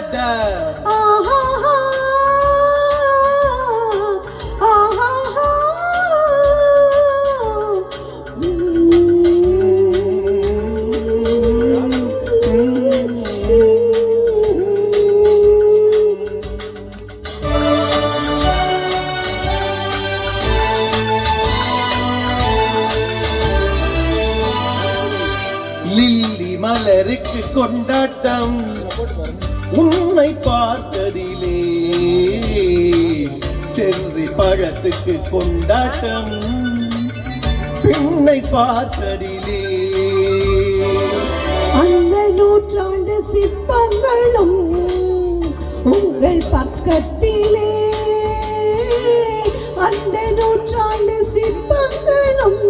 அடடா லில்லி மலருக்கு கொண்டாட்டம் உன்னை பார்த்ததிலே, செர்ரி பழத்துக்கு கொண்டாட்டம் பெண்ணை பார்த்ததிலே. அந்த நூற்றாண்டு சிற்பங்களும் உங்கள் பக்கத்திலே, அந்த நூற்றாண்டு சிற்பங்களும்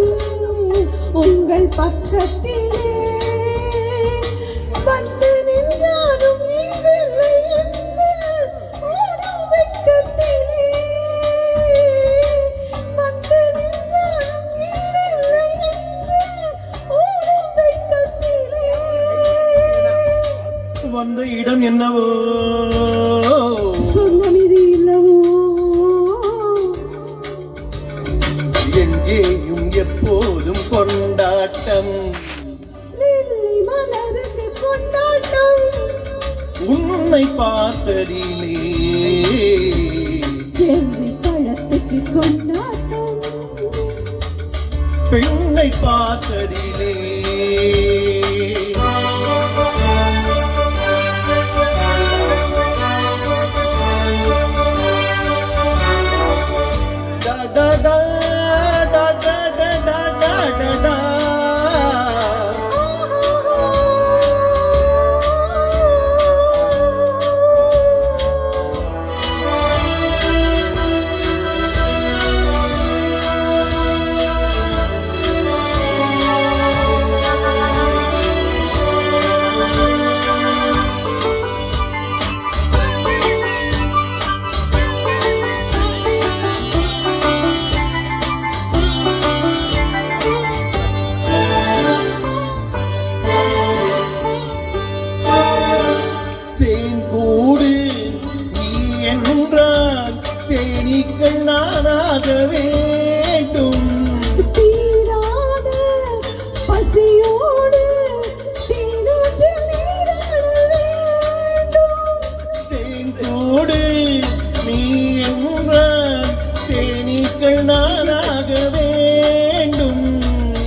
உங்கள் பக்கத்திலே வந்து நின்றாலும் ஈடில்லை என்று ஓடும் வெட்கத்திலே, வந்து நின்றாலும் ஈடில்லை என்று ஓடும் வெட்கத்திலே. வந்த இடம் என்னவோ சொந்தம் இது இல்லவோ, எங்கேயும் எப்போதும் கொண்டாட்டம், லில்லி மலருக்கு கொண்டாட்டம் உன்னை பார்த்ததிலே, செர்ரி பழத்துக்கு கொண்டாட்டம் பெண்ணை பார்த்ததிலே. Da da da da da da da da da. தேன் கூடு நீ என்றால் தேனீக்கள் நானாக வேண்டும், தீராத பசியோடு தீனாற்றில் நீராட வேண்டும். தேன் கூடு நீ என்றால் தேனீக்கள் நானாக வேண்டும்,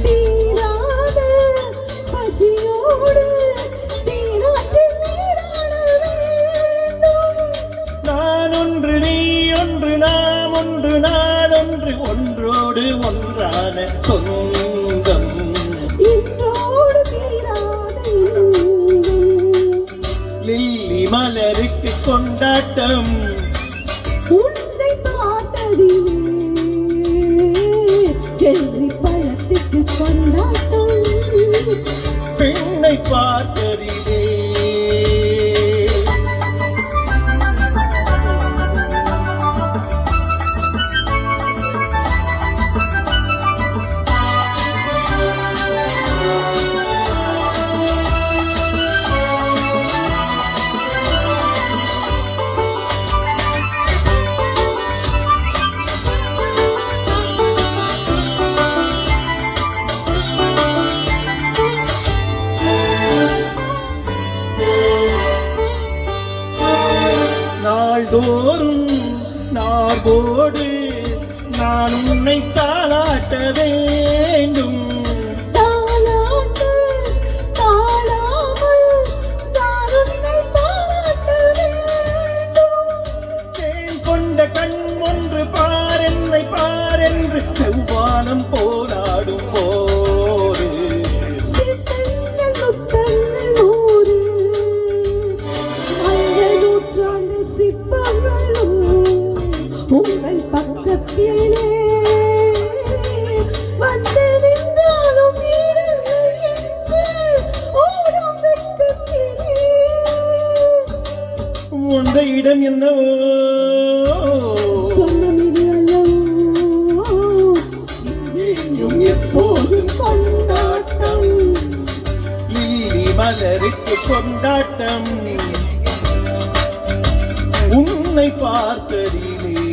தீராத பசியோடு தீனாற்றில் நீராட வேண்டும். நான் ஒன்று நீ ஒன்று நாம் ஒன்று நாளொன்று ஒன்றோடு ஒன்றான சொந்தம், இன்றோடு தீராத இன்பம். லில்லி மலருக்கு கொண்டாட்டம் உன்னை பார்த்ததிலே, செர்ரி பழத்துக்கு கொண்டாட்டம் பெண்ணை பார்த்ததிலே. நாள்தோறும் நார்போடு நான் உன்னை தாளாட்ட வேண்டும், தாலாட்டு தாழாமல் நான் உன்னை பாராட்ட வேண்டும். தேன் கொண்ட கண் ஒன்று பாரென்னை பாரென்று செவ்வானம் போராடும் போது, சித்தங்கள் முத்தங்கள் நூறு, அந்த நூற்றாண்டு சிற்பங்களும் உங்கள் பக்கத்திலே வந்து நின்றாலும் ஈடில்லை என்று ஓடும் வெட்கத்திலே. வந்த இடம் என்னவோ சொந்தம் இது அல்லவோ, எங்கேயும் எப்போதும் கொண்டாட்டம், லில்லி மலருக்கு கொண்டாட்டம் உன்னை பார்த்ததிலே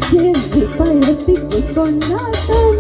செவ்வி பழத்துக்கு கொண்டாட்டம்